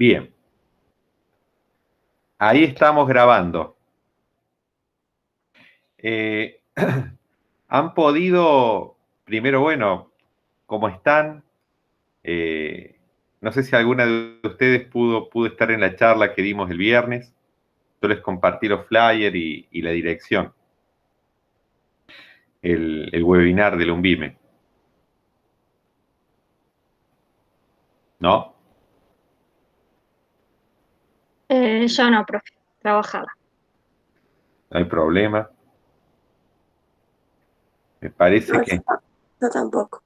Bien, ahí estamos grabando. Eh, ¿Han podido, primero, bueno, cómo están? Eh, no sé si alguna de ustedes pudo estar en la charla que dimos el viernes. Yo les compartí los flyers y la dirección, el webinar del UNVIME, ¿no? Yo no, profe, trabajaba. No hay problema. Me parece No, que yo tampoco.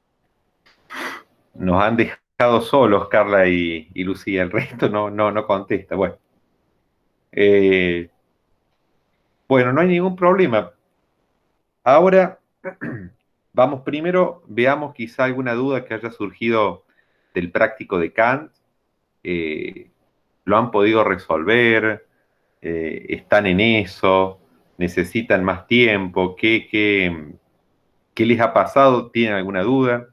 nos han dejado solos Carla y Lucía. El resto no contesta. Eh, bueno, no hay ningún problema. Ahora, vamos primero, veamos quizá alguna duda que haya surgido del práctico de Kant. Eh, ¿Lo han podido resolver? ¿Están en eso? ¿Necesitan más tiempo? ¿Qué les ha pasado? ¿Tienen alguna duda?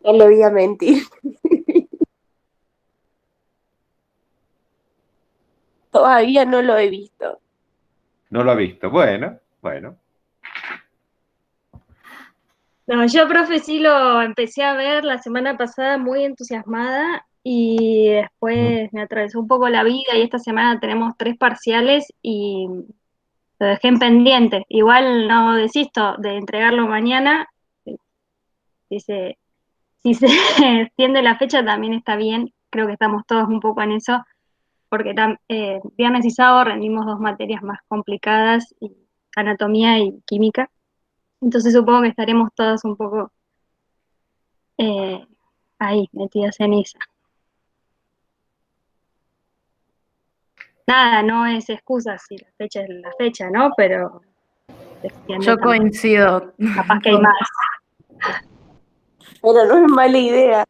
No le voy a mentir. Todavía no lo he visto. ¿No lo ha visto? Bueno. No, yo, profe, sí lo empecé a ver la semana pasada muy entusiasmada y después me atravesó un poco la vida y esta semana tenemos 3 parciales y lo dejé en pendiente. Igual no desisto de entregarlo mañana. Si se, si se extiende la fecha también está bien. Creo que estamos todos un poco en eso porque viernes y sábado rendimos 2 materias más complicadas, anatomía y química. Entonces supongo que estaremos todas un poco eh, ahí, metidas en esa. Nada, no es excusa si la fecha es la fecha, ¿no? Pero se extiende Yo también. coincido. Capaz que hay más. Pero no es mala idea.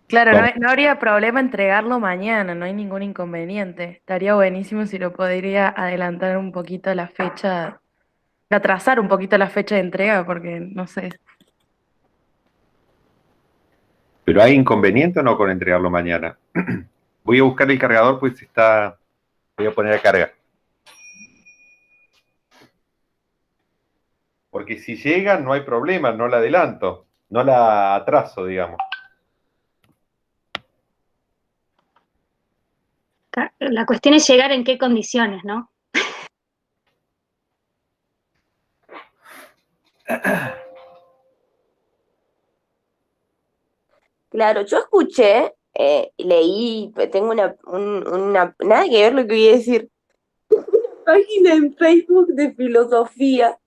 Claro, Bueno, no habría problema entregarlo mañana, no hay ningún inconveniente. Estaría buenísimo si lo podría adelantar un poquito la fecha, atrasar un poquito la fecha de entrega, porque no sé. ¿pero hay inconveniente o no con entregarlo mañana? Voy a buscar el cargador, pues voy a poner a carga. Porque si llega, no hay problema, no la adelanto, no la atraso, digamos. La cuestión es llegar en qué condiciones, ¿no? Claro, yo escuché, leí, tengo nada que ver lo que voy a decir, página en Facebook de filosofía.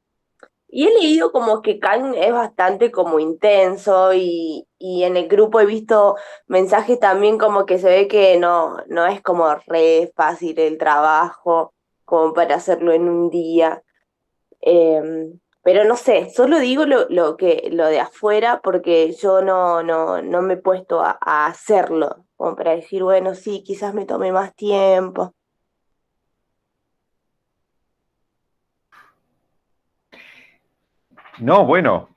Y he leído como que Kant es bastante como intenso y en el grupo he visto mensajes también como que se ve que no es como re fácil el trabajo como para hacerlo en un día. Pero no sé, solo digo lo de afuera porque yo no me he puesto a hacerlo, como para decir, bueno, sí, quizás me tome más tiempo. No, bueno,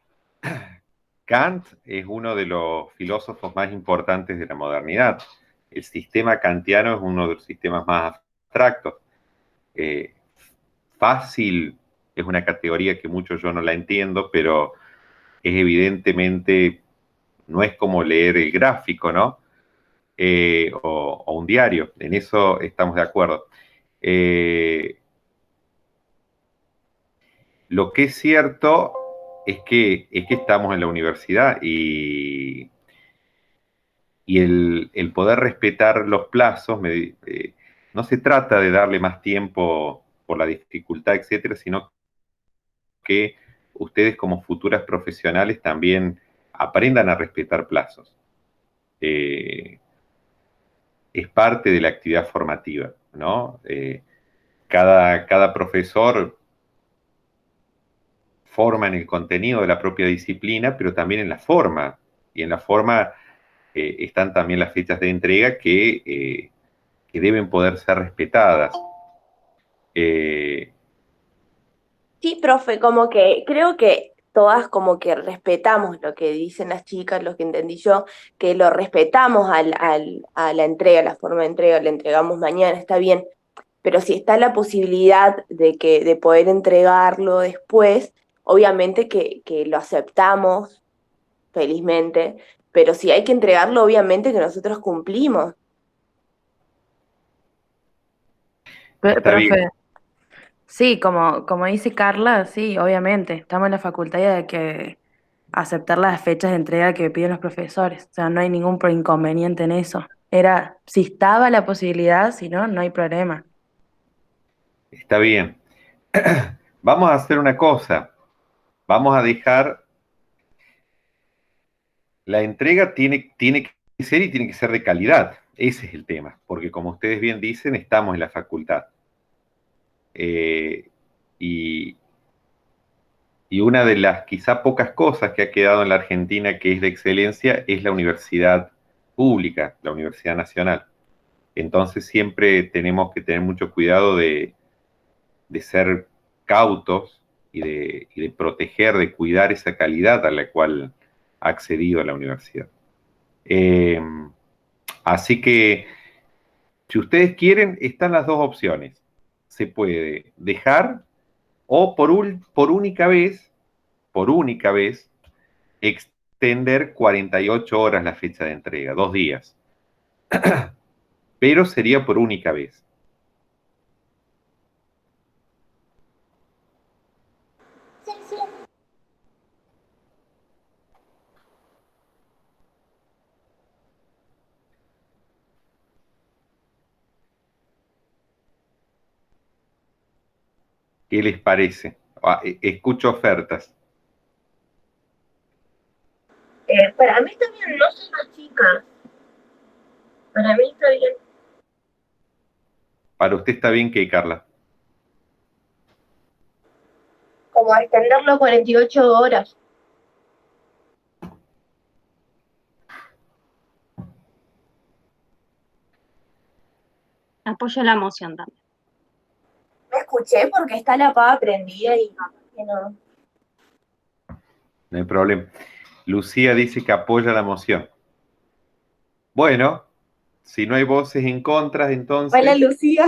Kant es uno de los filósofos más importantes de la modernidad. El sistema kantiano es uno de los sistemas más abstractos. Eh, Fácil es una categoría que mucho yo no la entiendo, pero es evidentemente, no es como leer el gráfico, ¿no? O un diario, en eso estamos de acuerdo. Eh, lo que es cierto es que estamos en la universidad y el poder respetar los plazos, no se trata de darle más tiempo por la dificultad, etcétera, sino que ustedes como futuras profesionales también aprendan a respetar plazos. Eh, es parte de la actividad formativa, ¿no? Cada profesor forma en el contenido de la propia disciplina, pero también en la forma. Y en la forma están también las fechas de entrega que deben poder ser respetadas. Eh, Sí, profe, como que creo que todas como que respetamos lo que dicen las chicas, lo que entendí yo, que lo respetamos a la entrega, la forma de entrega, la entregamos mañana, está bien, pero si está la posibilidad de poder entregarlo después, obviamente que lo aceptamos felizmente, pero si hay que entregarlo, obviamente que nosotros cumplimos. Está bien. Profe, sí, como dice Carla, sí, obviamente, estamos en la facultad y hay que aceptar las fechas de entrega que piden los profesores, o sea, no hay ningún inconveniente en eso. Era, si estaba la posibilidad, si no, no hay problema. Está bien. Vamos a hacer una cosa. Vamos a dejar, la entrega tiene que ser y tiene que ser de calidad. Ese es el tema, porque como ustedes bien dicen, estamos en la facultad. Eh, y, y una de las quizá pocas cosas que ha quedado en la Argentina que es de excelencia es la universidad pública, la Universidad Nacional. Entonces siempre tenemos que tener mucho cuidado de ser cautos y de proteger, de cuidar esa calidad a la cual ha accedido a la universidad. Eh, Así que, si ustedes quieren, están las dos opciones. Se puede dejar o por única vez, extender 48 horas la fecha de entrega, 2 días. Pero sería por única vez. ¿Qué les parece? Escucho ofertas. Para mí está bien, no soy una chica. Para mí está bien. ¿Para usted está bien que, Carla? Como extenderlo 48 horas. Apoyo la moción también. Me escuché porque está la pava prendida y que no. No hay problema. Lucía dice que apoya la moción. Bueno, si no hay voces en contra, entonces... Hola, Lucía.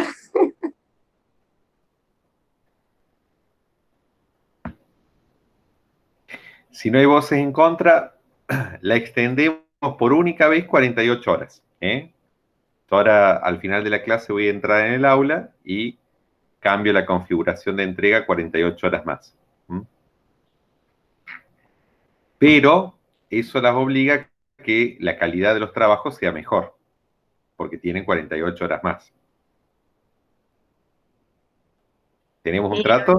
Si no hay voces en contra, la extendemos por única vez 48 horas. Ahora, al final de la clase, voy a entrar en el aula y cambio la configuración de entrega 48 horas más. Pero eso las obliga a que la calidad de los trabajos sea mejor, porque tienen 48 horas más. ¿Tenemos un trato?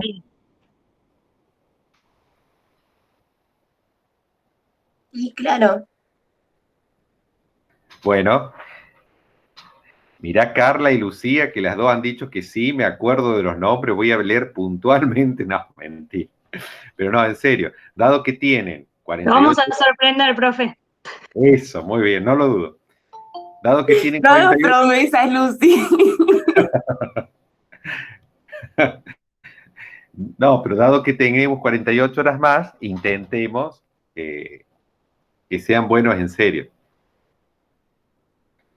Sí, claro. Bueno, mirá Carla y Lucía, que las dos han dicho que sí, me acuerdo de los nombres, voy a leer puntualmente. No, mentira. Pero no, en serio, dado que tienen Lo 48... vamos a sorprender, profe. Eso, muy bien, no lo dudo. Dado que tienen No hagas 48... promesas, Lucy. No, pero dado que tenemos 48 horas más, intentemos que sean buenos en serio.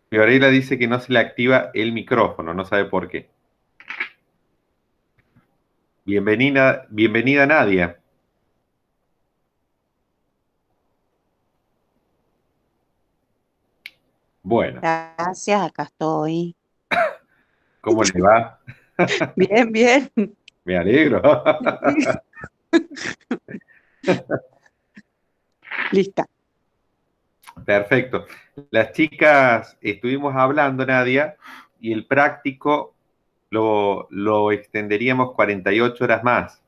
Fiorella dice que no se le activa el micrófono, no sabe por qué. Bienvenida Nadia. Bueno, Gracias, acá estoy. ¿cómo le va? Bien, bien. Me alegro. Lista. Perfecto. Las chicas estuvimos hablando, Nadia, y el práctico lo extenderíamos 48 horas más,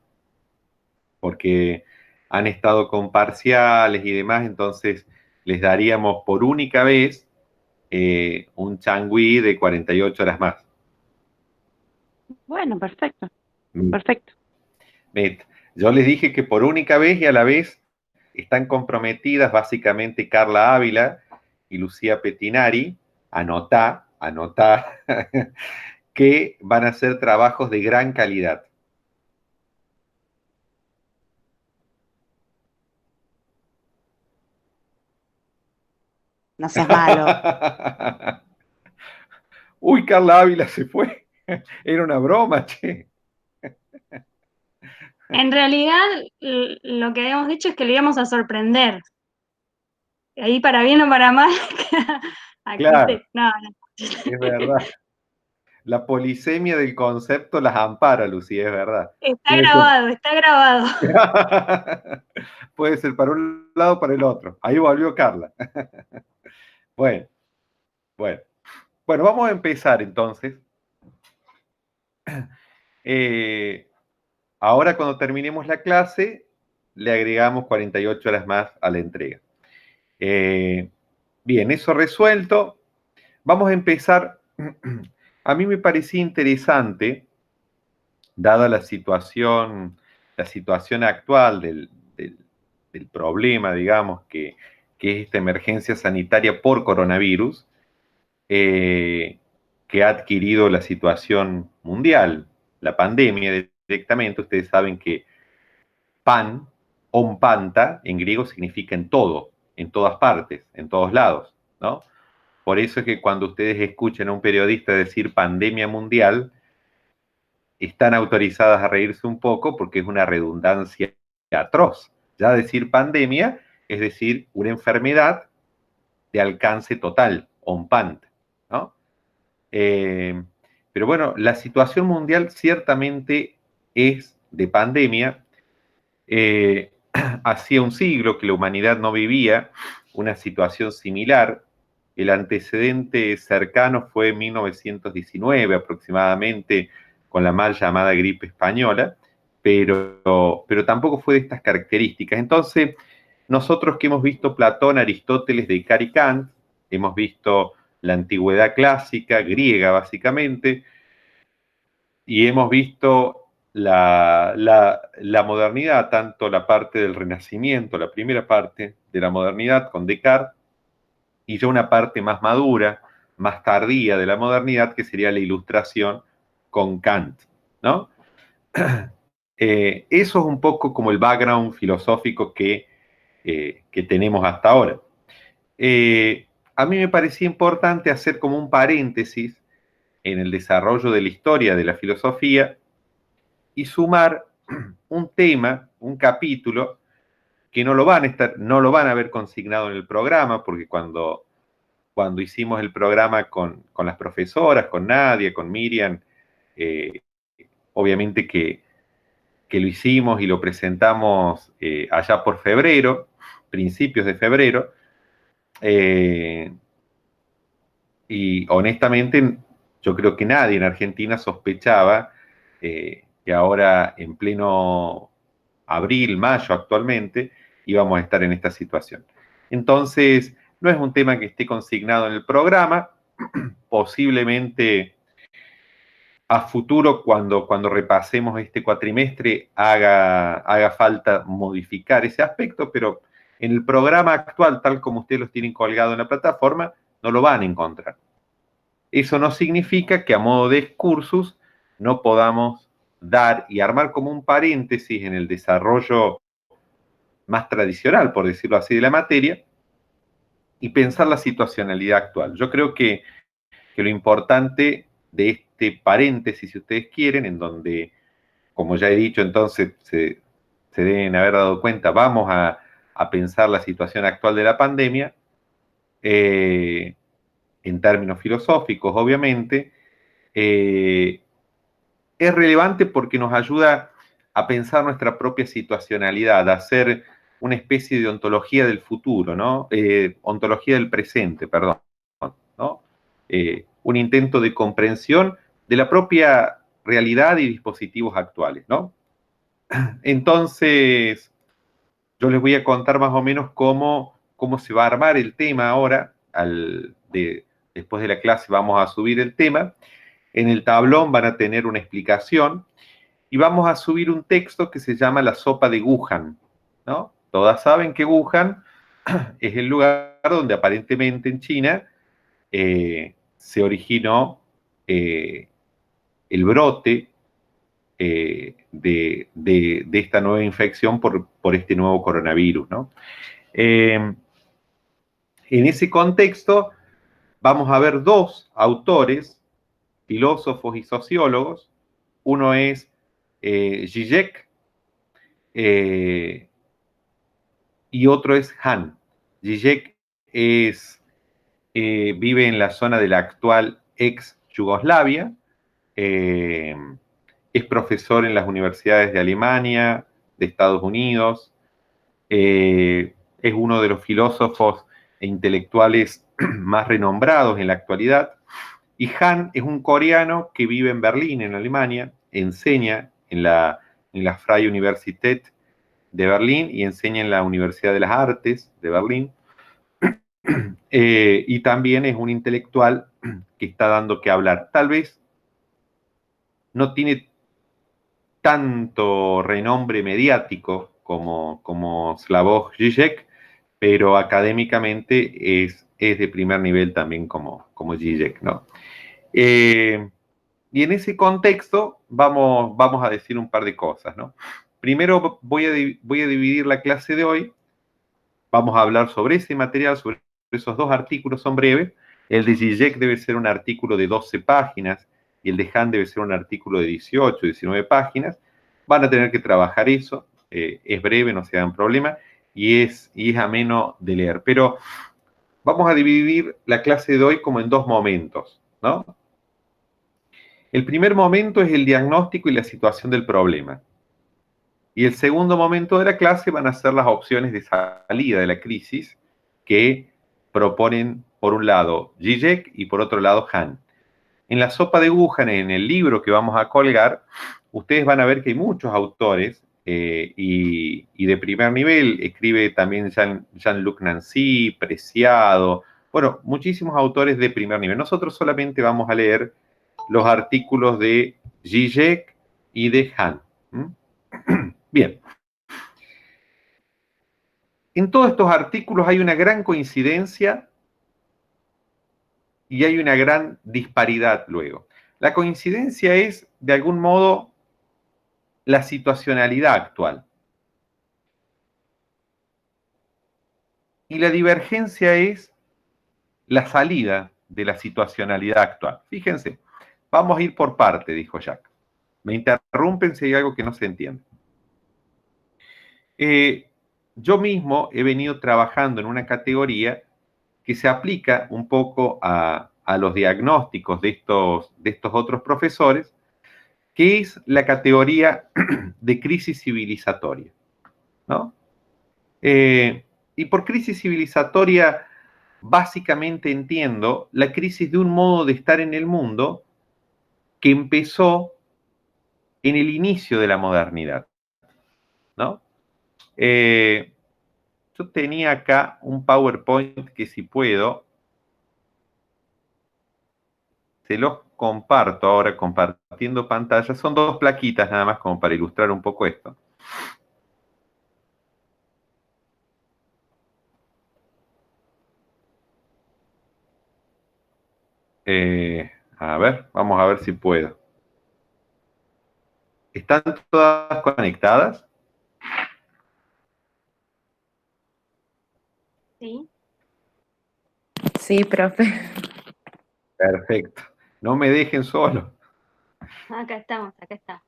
porque han estado con parciales y demás, entonces les daríamos por única vez un changüí de 48 horas más. Bueno, perfecto, Mm. perfecto. Yo les dije que por única vez y a la vez están comprometidas básicamente Carla Ávila y Lucía Pettinari, anotá, que van a hacer trabajos de gran calidad. No seas malo. Uy, Carla Ávila se fue. Era una broma, che. En realidad, lo que habíamos dicho es que lo íbamos a sorprender. Ahí para bien o para mal, aquí Claro, no. es verdad. La polisemia del concepto las ampara, Lucía, es verdad. Está Puede ser, grabado, está grabado. puede ser para un lado o para el otro. Ahí volvió Carla. Bueno, bueno. Bueno, vamos a empezar entonces. Ahora cuando terminemos la clase, le agregamos 48 horas más a la entrega. Bien, eso resuelto. Vamos a empezar. A mí me parecía interesante, dada la situación actual del problema, digamos, que es esta emergencia sanitaria por coronavirus, que ha adquirido la situación mundial, la pandemia directamente. Ustedes saben que pan, ompanta, en griego significa en todo, en todas partes, en todos lados, ¿no? Por eso es que cuando ustedes escuchen a un periodista decir pandemia mundial, están autorizadas a reírse un poco porque es una redundancia atroz. Ya decir pandemia es decir una enfermedad de alcance total, ompant, ¿no? Pero bueno, la situación mundial ciertamente es de pandemia. Hacía un siglo que la humanidad no vivía una situación similar. El antecedente cercano fue en 1919 aproximadamente, con la mal llamada gripe española, pero tampoco fue de estas características. Entonces, nosotros que hemos visto Platón, Aristóteles, Descartes y Kant, hemos visto la antigüedad clásica, griega básicamente, y hemos visto la modernidad, tanto la parte del Renacimiento, la primera parte de la modernidad con Descartes, y ya una parte más madura, más tardía de la modernidad, que sería la Ilustración con Kant, ¿no? Eso es un poco como el background filosófico que tenemos hasta ahora. A mí me parecía importante hacer como un paréntesis en el desarrollo de la historia de la filosofía y sumar un tema, un capítulo, que no lo van a ver consignado en el programa, porque cuando hicimos el programa con las profesoras, con Nadia, con Miriam, obviamente que lo hicimos y lo presentamos allá por febrero, principios de febrero, y honestamente yo creo que nadie en Argentina sospechaba que ahora en pleno abril, mayo actualmente, íbamos a estar en esta situación. Entonces, no es un tema que esté consignado en el programa. Posiblemente a futuro, cuando repasemos este cuatrimestre, haga falta modificar ese aspecto, pero en el programa actual, tal como ustedes los tienen colgado en la plataforma, no lo van a encontrar. Eso no significa que a modo de excursus no podamos dar y armar como un paréntesis en el desarrollo más tradicional, por decirlo así, de la materia, y pensar la situacionalidad actual. Yo creo que lo importante de este paréntesis, si ustedes quieren, en donde, como ya he dicho, entonces se deben haber dado cuenta, vamos a pensar la situación actual de la pandemia, en términos filosóficos, obviamente, es relevante porque nos ayuda a pensar nuestra propia situacionalidad, a hacer una especie de ontología del futuro, ¿no? Ontología del presente, perdón, ¿no? Un intento de comprensión de la propia realidad y dispositivos actuales, ¿no? Entonces, yo les voy a contar más o menos cómo se va a armar el tema ahora. Después de la clase vamos a subir el tema. En el tablón van a tener una explicación y vamos a subir un texto que se llama La sopa de Wuhan, ¿no? Todas saben que Wuhan es el lugar donde aparentemente en China se originó el brote de esta nueva infección por este nuevo coronavirus, ¿no? En ese contexto, vamos a ver dos autores, filósofos y sociólogos. Uno es Zizek y otro es Hahn. Zizek vive en la zona de la actual ex Yugoslavia, es profesor en las universidades de Alemania, de Estados Unidos, es uno de los filósofos e intelectuales más renombrados en la actualidad. Y Han es un coreano que vive en Berlín, en Alemania, enseña en la Freie Universität de Berlín y enseña en la Universidad de las Artes de Berlín. Y también es un intelectual que está dando que hablar. Tal vez no tiene tanto renombre mediático como Slavoj Žižek, pero académicamente es de primer nivel también como Žižek, ¿no? Y en ese contexto vamos a decir un par de cosas, ¿no? Primero voy a dividir la clase de hoy. Vamos a hablar sobre ese material, sobre esos dos artículos, son breves. El de Žižek debe ser un artículo de 12 páginas y el de Han debe ser un artículo de 18, 19 páginas. Van a tener que trabajar eso. Es breve, no se dan problema, y es ameno de leer. Pero vamos a dividir la clase de hoy como en dos momentos, ¿no? El primer momento es el diagnóstico y la situación del problema. Y el segundo momento de la clase van a ser las opciones de salida de la crisis que proponen, por un lado, Žižek y por otro lado, Han. En la sopa de Wuhan, en el libro que vamos a colgar, ustedes van a ver que hay muchos autores y de primer nivel. Escribe también Jean-Luc Nancy, Preciado, bueno, muchísimos autores de primer nivel. Nosotros solamente vamos a leer los artículos de Žižek y de Han. Bien. En todos estos artículos hay una gran coincidencia y hay una gran disparidad luego. La coincidencia es, de algún modo, la situacionalidad actual. Y la divergencia es la salida de la situacionalidad actual. Fíjense, vamos a ir por parte, dijo Jack. Me interrumpen si hay algo que no se entiende. Yo mismo he venido trabajando en una categoría que se aplica un poco a los diagnósticos de estos otros profesores, que es la categoría de crisis civilizatoria, ¿no? Y por crisis civilizatoria, básicamente entiendo la crisis de un modo de estar en el mundo que empezó en el inicio de la modernidad, ¿no? Yo tenía acá un PowerPoint que, si puedo, se los comparto ahora compartiendo pantalla. Son dos plaquitas nada más como para ilustrar un poco esto. A ver, vamos a ver si puedo. ¿Están todas conectadas? Sí. Sí, profe. Perfecto. No me dejen solo. Acá estamos, acá está.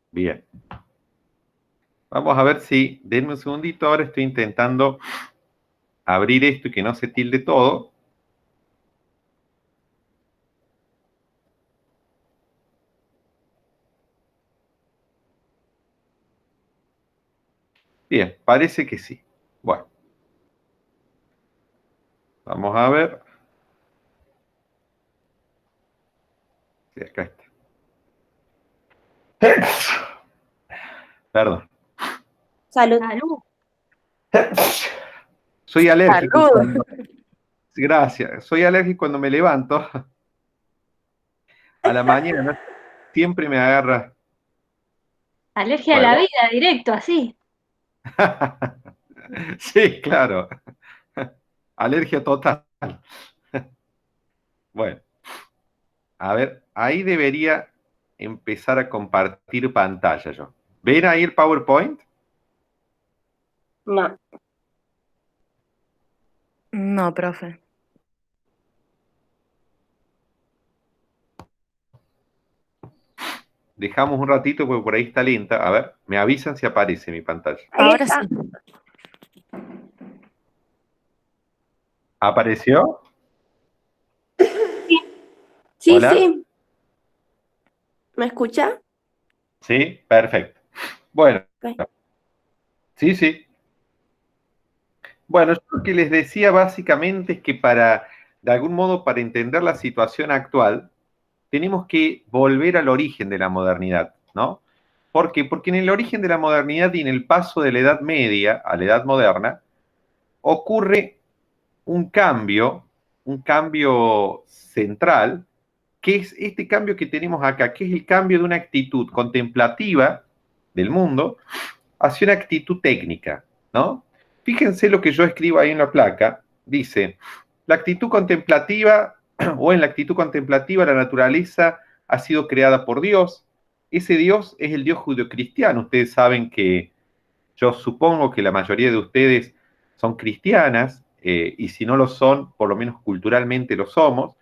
Bien. Vamos a ver si, denme un segundito, ahora estoy intentando abrir esto y que no se tilde todo. Bien, parece que sí. Bueno. Vamos a ver. Sí, acá está. Perdón. Salud. Salud. Soy alérgico. Salud. Gracias. Soy alérgico cuando me levanto a la mañana. Siempre me agarra. Alergia a Bueno. la vida, directo, así. Sí, claro. Alergia total. Bueno. A ver, ahí debería empezar a compartir pantalla yo. ¿Ven ahí el PowerPoint? No. No, profe. Dejamos un ratito porque por ahí está lenta. A ver, me avisan si aparece mi pantalla. Ahí Ahora está. sí. ¿Apareció? Sí, ¿Hola? sí. ¿Me escucha? Sí, perfecto. Bueno, Ok. sí, sí. Bueno, yo lo que les decía básicamente es que de algún modo, para entender la situación actual, tenemos que volver al origen de la modernidad, ¿no? ¿Por qué? Porque en el origen de la modernidad y en el paso de la Edad Media a la Edad Moderna, ocurre un cambio central, que es este cambio que tenemos acá, que es el cambio de una actitud contemplativa del mundo hacia una actitud técnica, ¿no? Fíjense lo que yo escribo ahí en la placa, dice, la actitud contemplativa, o en la actitud contemplativa la naturaleza ha sido creada por Dios, ese Dios es el Dios judeocristiano, ustedes saben que yo supongo que la mayoría de ustedes son cristianas, y si no lo son, por lo menos culturalmente lo somos,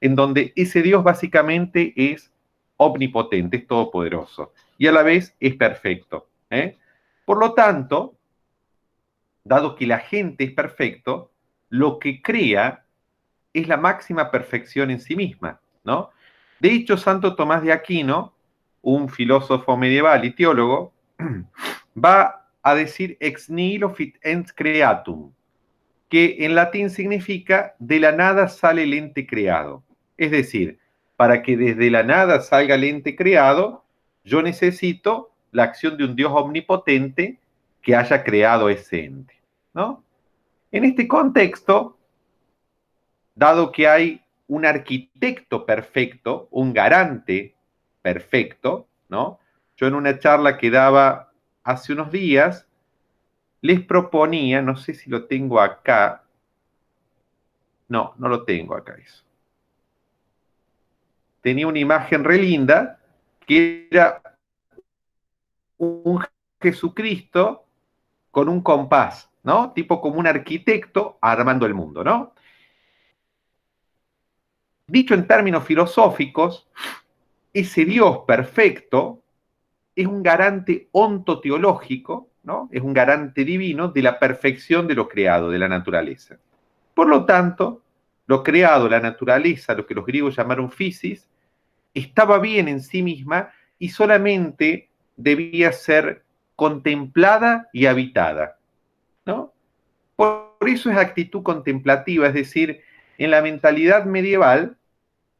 en donde ese Dios básicamente es omnipotente, es todopoderoso, y a la vez es perfecto. Por lo tanto, dado que la gente es perfecto, lo que crea es la máxima perfección en sí misma, ¿no? De hecho, Santo Tomás de Aquino, un filósofo medieval y teólogo, va a decir ex nihilo fit ens creatum, que en latín significa de la nada sale el ente creado. Es decir, para que desde la nada salga el ente creado, yo necesito la acción de un Dios omnipotente que haya creado ese ente, ¿no? En este contexto, dado que hay un arquitecto perfecto, un garante perfecto, ¿no? Yo en una charla que daba hace unos días, les proponía, no sé si lo tengo acá, no, no lo tengo acá eso. Tenía una imagen re linda que era un Jesucristo con un compás, ¿no? Tipo como un arquitecto armando el mundo, ¿no? Dicho en términos filosóficos, ese Dios perfecto es un garante ontoteológico, ¿no? Es un garante divino de la perfección de lo creado, de la naturaleza. Por lo tanto, lo creado, la naturaleza, lo que los griegos llamaron physis, estaba bien en sí misma y solamente debía ser contemplada y habitada, ¿no? Por eso es actitud contemplativa, es decir, en la mentalidad medieval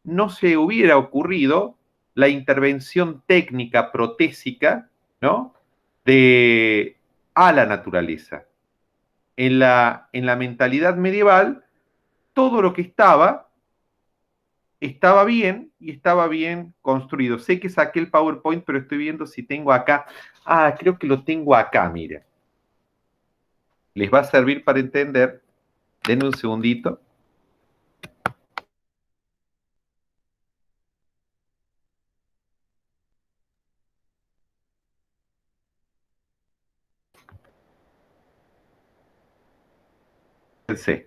no se hubiera ocurrido la intervención técnica protésica, ¿no? A la naturaleza. En la mentalidad medieval, todo lo que estaba bien y estaba bien construido. Sé que saqué el PowerPoint, pero estoy viendo si tengo acá. Ah, creo que lo tengo acá, mira. Les va a servir para entender. Denme un segundito. Sí.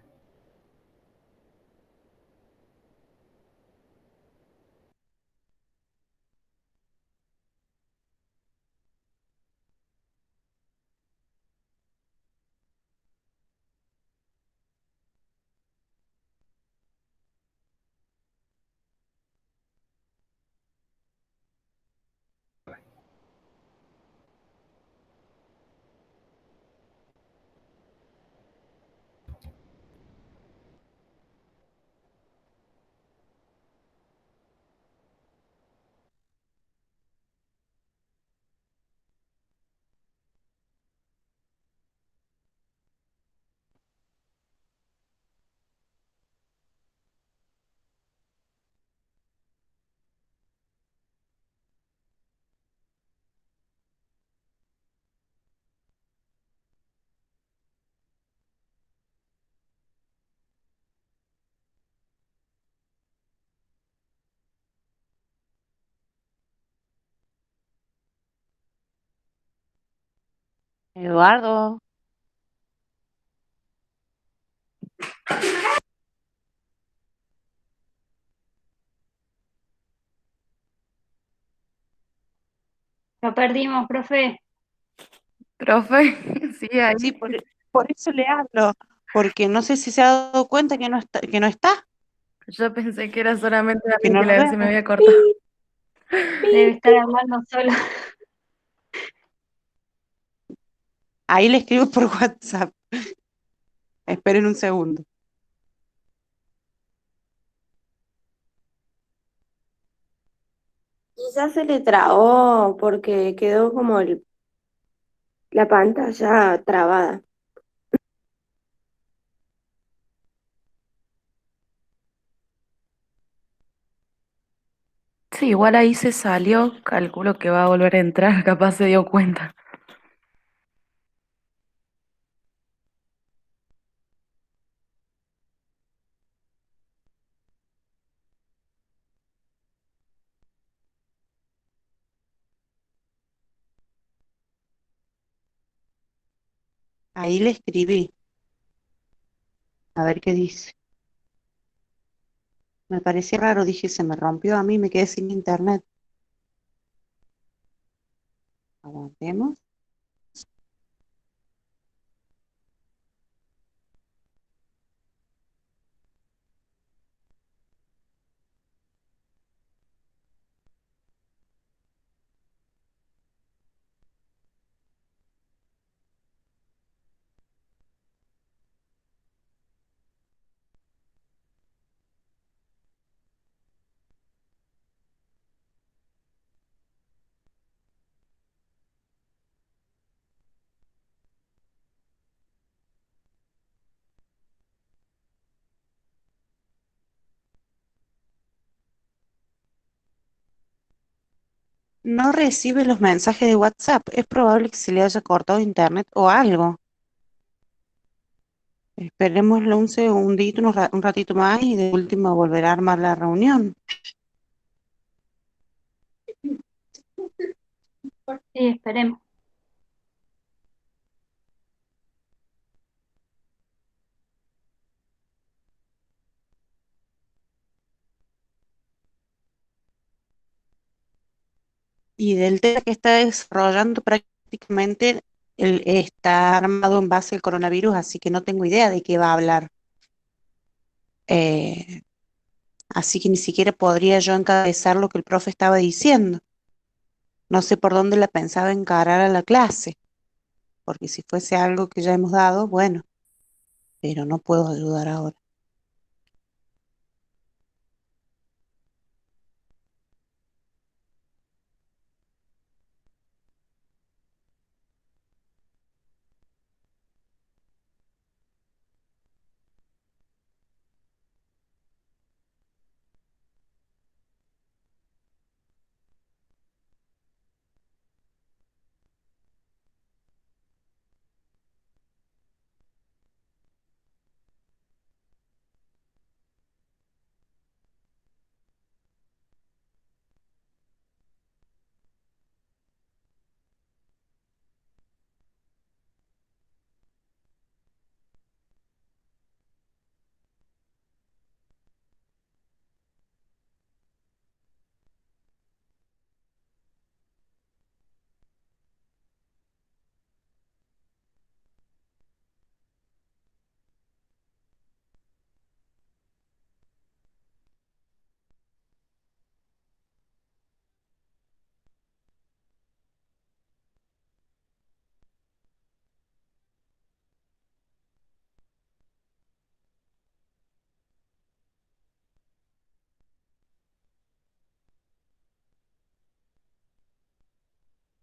Eduardo, Lo perdimos, profe. Profe, sí, ahí. Sí, por eso le hablo, porque no sé si se ha dado cuenta que no está, Yo pensé que era solamente a que mí no que lo se me vemos. había cortado. Debe estar hablando solo. Ahí le escribo por WhatsApp. Esperen un segundo. Quizás se le trabó porque quedó como la pantalla trabada. Sí, igual ahí se salió, calculo que va a volver a entrar, capaz se dio cuenta. Ahí le escribí. A ver qué dice. Me pareció raro, dije, se me rompió a mí, me quedé sin internet. Aguantemos. No recibe los mensajes de WhatsApp. Es probable que se le haya cortado internet o algo. Esperémoslo un segundito, un ratito más y de último volverá a armar la reunión. Sí, esperemos. Y del tema que está desarrollando prácticamente está armado en base al coronavirus, así que no tengo idea de qué va a hablar. Eh, Así que ni siquiera podría yo encabezar lo que el profe estaba diciendo. No sé por dónde la pensaba encarar a la clase, porque si fuese algo que ya hemos dado, bueno, pero no puedo ayudar ahora.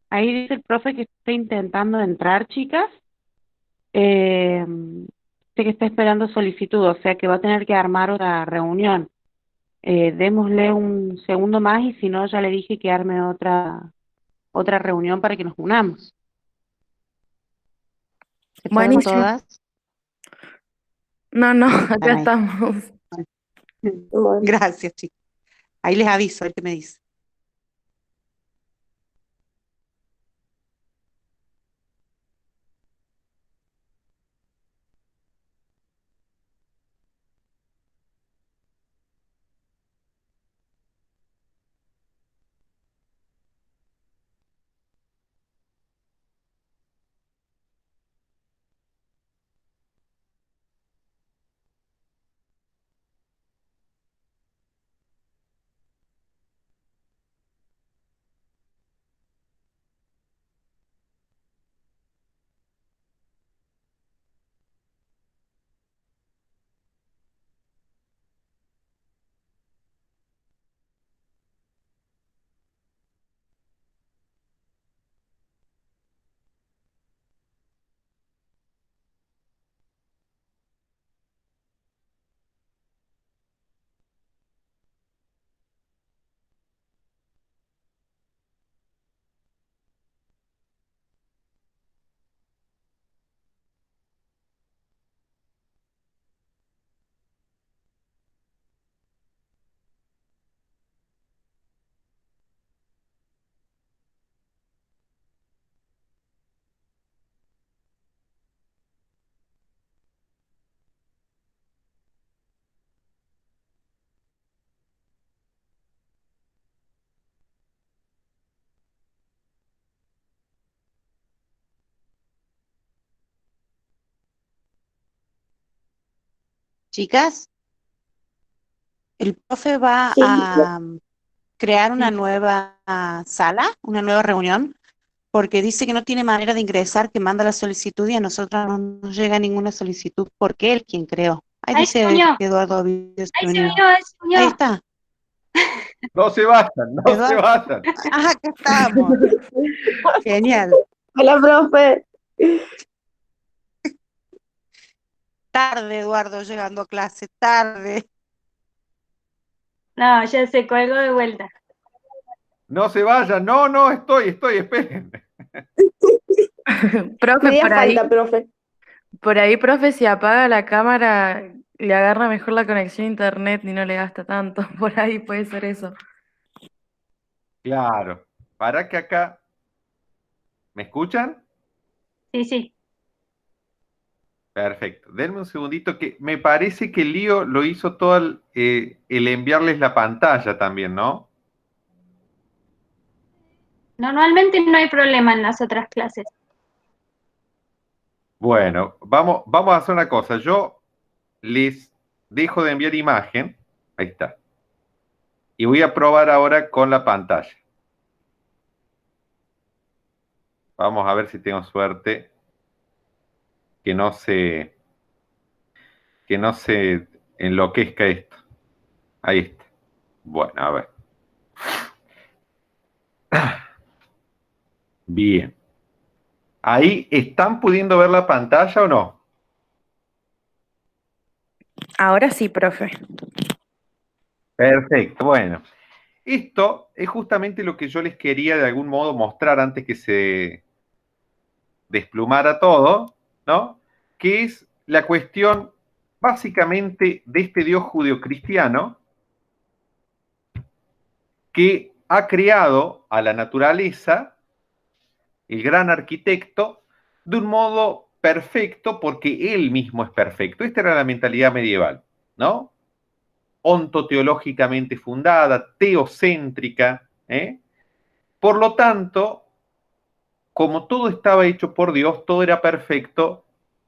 Ahí dice el profe que está intentando entrar, chicas. Eh, Dice que está esperando solicitud, o sea que va a tener que armar otra reunión. Démosle un segundo más y si no, ya le dije que arme otra reunión para que nos unamos. ¿Se fueron Buenísimo. todas? No, no, acá Están ahí. estamos. Bueno. Gracias, chicos. Ahí les aviso, a ver qué me dice. Chicas, el profe va Sí, a crear una Sí. nueva sala, una nueva reunión, porque dice que no tiene manera de ingresar, que manda la solicitud y a nosotros no nos llega ninguna solicitud, porque él quien creó. Ahí Ahí se dice unió, Eduardo Ovidio ahí se unió. unió, ahí se Ahí unió. está, No se vayan, no se Eduardo. vayan. Ah, acá estamos. Genial. hola, profe. Tarde, Eduardo, llegando a clase, tarde. No, ya se colgó de vuelta. No se vayan, no, estoy, esperen. Profe, Media falta, profe. profe, si apaga la cámara, le agarra mejor la conexión a internet y no le gasta tanto. Por ahí puede ser eso. Claro, para que acá, ¿me escuchan? Sí, sí. Perfecto. Denme un segundito que me parece que el lío lo hizo todo el enviarles la pantalla también, ¿no? Normalmente no hay problema en las otras clases. Bueno, vamos a hacer una cosa. Yo les dejo de enviar imagen. Ahí está. Y voy a probar ahora con la pantalla. Vamos a ver si tengo suerte. Que no se enloquezca esto. Ahí está. Bueno, a ver. Bien. ¿Ahí están pudiendo ver la pantalla o no? Ahora sí, profe. Perfecto. Bueno, esto es justamente lo que yo les quería de algún modo mostrar antes que se desplumara todo, ¿no? Que es la cuestión básicamente de este Dios judeocristiano que ha creado a la naturaleza, el gran arquitecto, de un modo perfecto porque él mismo es perfecto. Esta era la mentalidad medieval, ¿no? Ontoteológicamente fundada, teocéntrica, ¿eh? Por lo tanto, como todo estaba hecho por Dios, todo era perfecto,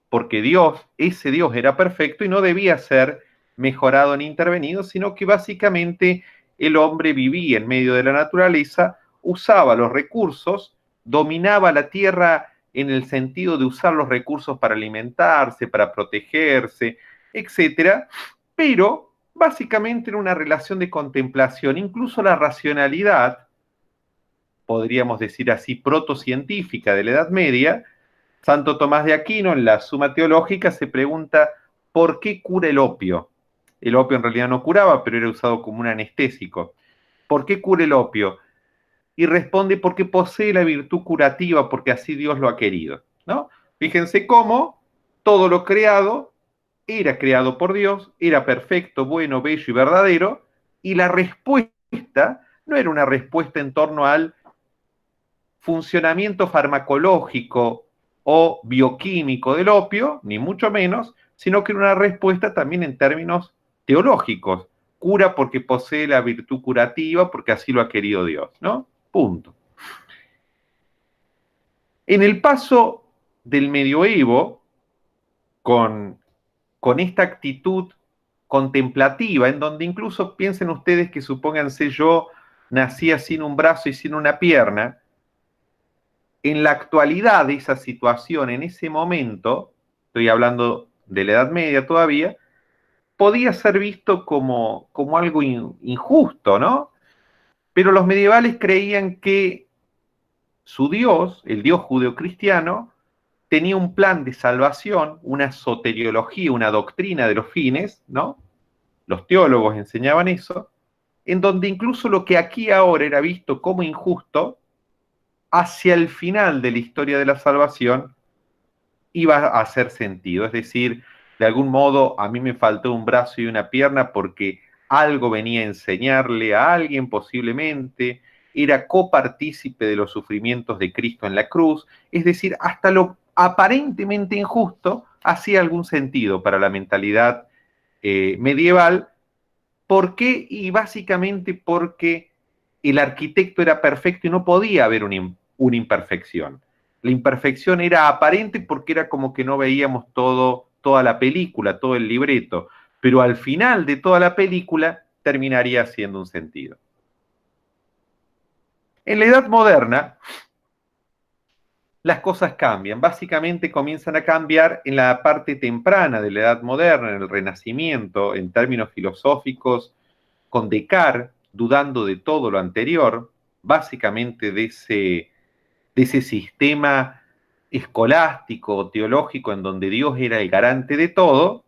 porque Dios, ese Dios era perfecto y no debía ser mejorado ni intervenido, sino que básicamente el hombre vivía en medio de la naturaleza, usaba los recursos, dominaba la tierra en el sentido de usar los recursos para alimentarse, para protegerse, etcétera, pero básicamente era una relación de contemplación, incluso la racionalidad, podríamos decir así, protocientífica de la Edad Media. Santo Tomás de Aquino, en la Suma Teológica, se pregunta ¿por qué cura el opio? El opio en realidad no curaba, pero era usado como un anestésico. ¿Por qué cura el opio? Y responde porque posee la virtud curativa, porque así Dios lo ha querido, ¿no? Fíjense cómo todo lo creado era creado por Dios, era perfecto, bueno, bello y verdadero, y la respuesta no era una respuesta en torno al funcionamiento farmacológico o bioquímico del opio, ni mucho menos, sino que era una respuesta también en términos teológicos. Cura porque posee la virtud curativa, porque así lo ha querido Dios, ¿no? Punto. En el paso del medioevo, con esta actitud contemplativa, en donde incluso piensen ustedes que supónganse yo nacía sin un brazo y sin una pierna, en la actualidad de esa situación, en ese momento, estoy hablando de la Edad Media todavía, podía ser visto como algo injusto, ¿no? Pero los medievales creían que su Dios, el Dios judeocristiano, tenía un plan de salvación, una soteriología, una doctrina de los fines, ¿no? Los teólogos enseñaban eso, en donde incluso lo que aquí ahora era visto como injusto, hacia el final de la historia de la salvación iba a hacer sentido. Es decir, de algún modo a mí me faltó un brazo y una pierna porque algo venía a enseñarle a alguien posiblemente, era copartícipe de los sufrimientos de Cristo en la cruz, es decir, hasta lo aparentemente injusto hacía algún sentido para la mentalidad medieval. ¿Por qué? Y básicamente porque el arquitecto era perfecto y no podía haber una imperfección. La imperfección era aparente porque era como que no veíamos toda la película, todo el libreto. pero al final de toda la película terminaría haciendo un sentido. En la Edad Moderna, las cosas cambian. Básicamente comienzan a cambiar en la parte temprana de la Edad Moderna, en el Renacimiento, en términos filosóficos, con Descartes dudando de todo lo anterior, básicamente de ese sistema escolástico, teológico, en donde Dios era el garante de todo.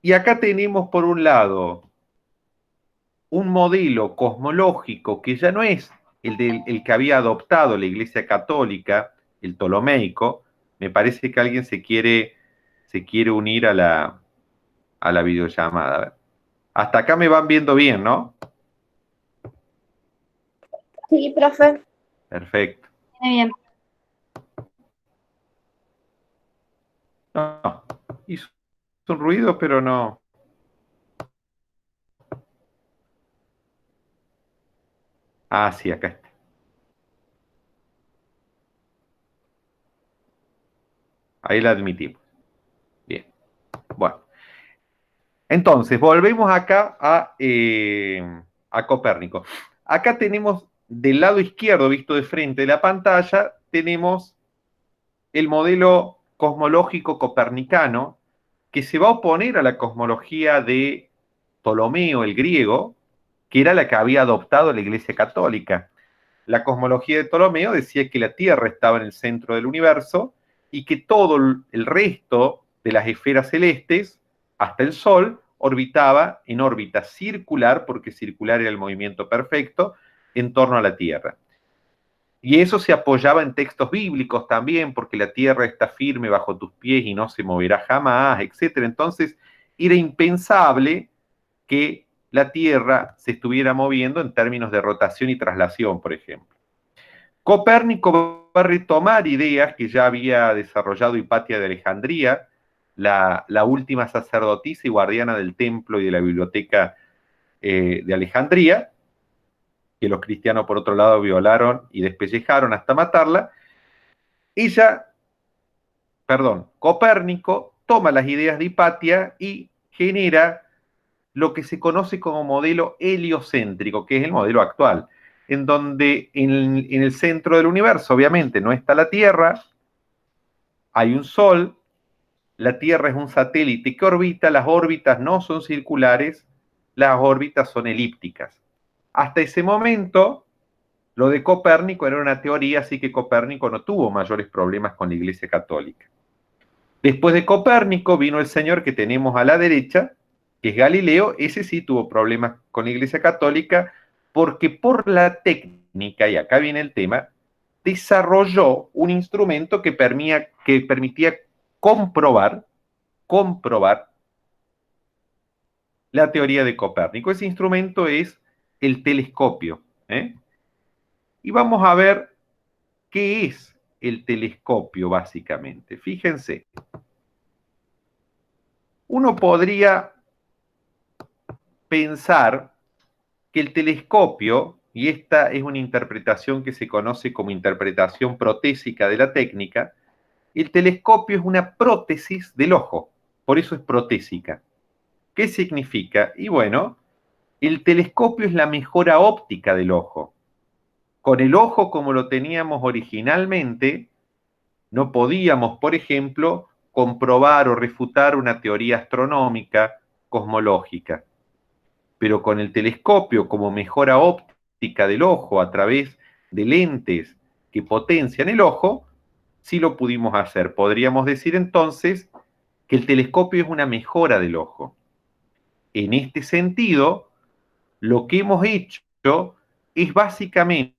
Y acá tenemos, por un lado, un modelo cosmológico que ya no es el que había adoptado la Iglesia Católica, el ptolomeico. Me parece que alguien se quiere unir a la videollamada. A ver. Hasta acá me van viendo bien, ¿no? Sí, profe. Perfecto. Viene bien. No, hizo un ruido, pero no. Ah, sí, acá está. Ahí la admitimos. Bien. Bueno. Entonces, volvemos acá a Copérnico. Acá tenemos del lado izquierdo, visto de frente de la pantalla, tenemos el modelo cosmológico copernicano, que se va a oponer a la cosmología de Ptolomeo, el griego, que era la que había adoptado la Iglesia Católica. La cosmología de Ptolomeo decía que la Tierra estaba en el centro del universo y que todo el resto de las esferas celestes, hasta el Sol, orbitaba en órbita circular, porque circular era el movimiento perfecto, en torno a la Tierra. Y eso se apoyaba en textos bíblicos también, porque la tierra está firme bajo tus pies y no se moverá jamás, etc. Entonces, era impensable que la tierra se estuviera moviendo en términos de rotación y traslación, por ejemplo. Copérnico va a retomar ideas que ya había desarrollado Hipatia de Alejandría, la última sacerdotisa y guardiana del templo y de la biblioteca de Alejandría, que los cristianos por otro lado violaron y despellejaron hasta matarla. Copérnico toma las ideas de Hipatia y genera lo que se conoce como modelo heliocéntrico, que es el modelo actual, en donde en el centro del universo obviamente no está la Tierra, hay un Sol, la Tierra es un satélite que orbita, las órbitas no son circulares, las órbitas son elípticas. Hasta ese momento, lo de Copérnico era una teoría, así que Copérnico no tuvo mayores problemas con la Iglesia Católica. Después de Copérnico vino el señor que tenemos a la derecha, que es Galileo. Ese sí tuvo problemas con la Iglesia Católica porque por la técnica, y acá viene el tema, desarrolló un instrumento que permitía comprobar la teoría de Copérnico. Ese instrumento es el telescopio. Y vamos a ver qué es el telescopio, básicamente. Fíjense. Uno podría pensar que el telescopio, y esta es una interpretación que se conoce como interpretación protésica de la técnica, el telescopio es una prótesis del ojo, por eso es protésica. ¿Qué significa? Y bueno, el telescopio es la mejora óptica del ojo. Con el ojo como lo teníamos originalmente, no podíamos, por ejemplo, comprobar o refutar una teoría astronómica, cosmológica. Pero con el telescopio como mejora óptica del ojo a través de lentes que potencian el ojo, sí lo pudimos hacer. Podríamos decir entonces que el telescopio es una mejora del ojo. En este sentido, lo que hemos hecho es básicamente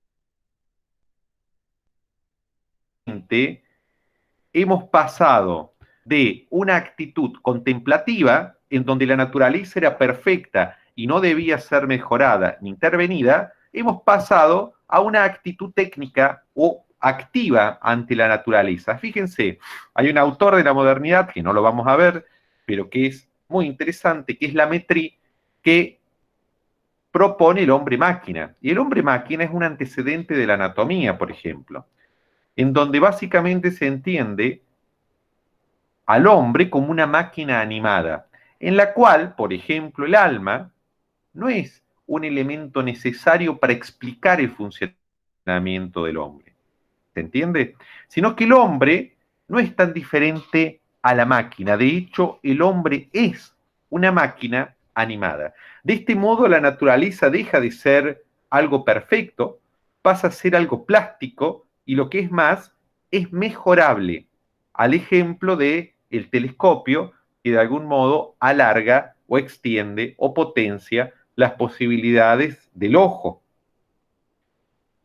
hemos pasado de una actitud contemplativa, en donde la naturaleza era perfecta y no debía ser mejorada ni intervenida, hemos pasado a una actitud técnica o activa ante la naturaleza. Fíjense, hay un autor de la modernidad, que no lo vamos a ver, pero que es muy interesante, que es Lametrie, que propone el hombre-máquina. Y el hombre-máquina es un antecedente de la anatomía, por ejemplo, en donde básicamente se entiende al hombre como una máquina animada. en la cual, por ejemplo, el alma no es un elemento necesario para explicar el funcionamiento del hombre. ¿Se entiende? Sino que el hombre no es tan diferente a la máquina. De hecho, el hombre es una máquina animada. De este modo, la naturaleza deja de ser algo perfecto, pasa a ser algo plástico y lo que es más, es mejorable, al ejemplo de el telescopio, que de algún modo alarga o extiende o potencia las posibilidades del ojo.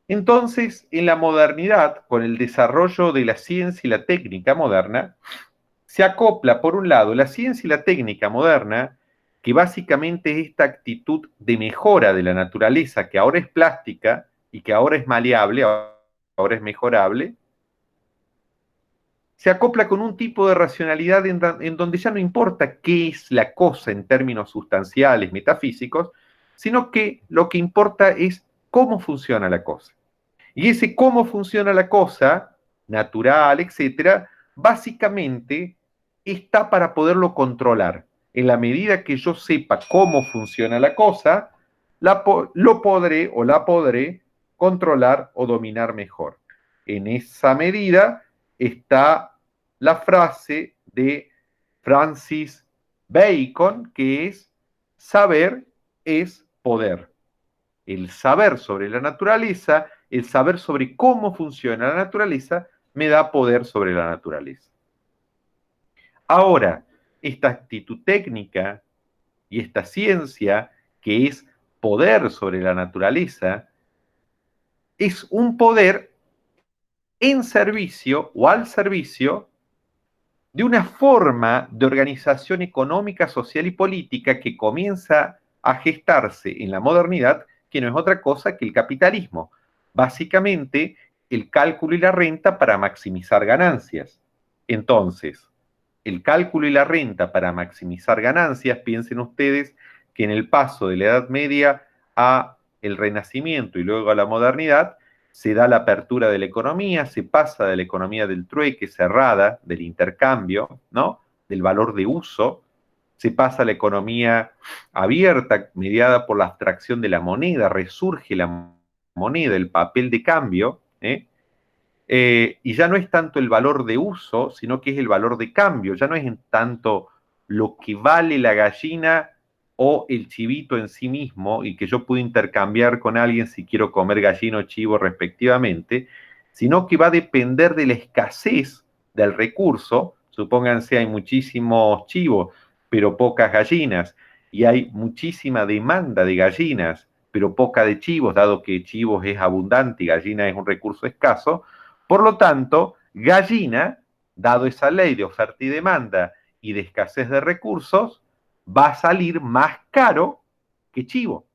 Entonces, en la modernidad, con el desarrollo de la ciencia y la técnica moderna, se acopla, por un lado, la ciencia y la técnica moderna, que básicamente es esta actitud de mejora de la naturaleza, que ahora es plástica y que ahora es maleable, ahora es mejorable, se acopla con un tipo de racionalidad en donde ya no importa qué es la cosa en términos sustanciales, metafísicos, sino que lo que importa es cómo funciona la cosa. Y ese cómo funciona la cosa, natural, etcétera, básicamente está para poderlo controlar. En la medida que yo sepa cómo funciona la cosa, lo podré o la podré controlar o dominar mejor. En esa medida está la frase de Francis Bacon, que es: saber es poder. El saber sobre la naturaleza, el saber sobre cómo funciona la naturaleza, me da poder sobre la naturaleza. Ahora, esta actitud técnica y esta ciencia, que es poder sobre la naturaleza, es un poder en servicio o al servicio de una forma de organización económica, social y política que comienza a gestarse en la modernidad, que no es otra cosa que el capitalismo. Básicamente, el cálculo y la renta para maximizar ganancias. Entonces, el cálculo y la renta para maximizar ganancias, piensen ustedes que en el paso de la Edad Media a el Renacimiento y luego a la modernidad, se da la apertura de la economía, se pasa de la economía del trueque cerrada, del intercambio, ¿no? Del valor de uso, se pasa a la economía abierta, mediada por la abstracción de la moneda, resurge la moneda, el papel de cambio, y ya no es tanto el valor de uso, sino que es el valor de cambio, ya no es en tanto lo que vale la gallina o el chivito en sí mismo y que yo puedo intercambiar con alguien si quiero comer gallina o chivo respectivamente, sino que va a depender de la escasez del recurso. Supónganse, hay muchísimos chivos, pero pocas gallinas, y hay muchísima demanda de gallinas, pero poca de chivos, dado que chivos es abundante y gallina es un recurso escaso. Por lo tanto, gallina, dado esa ley de oferta y demanda y de escasez de recursos, va a salir más caro que chivo.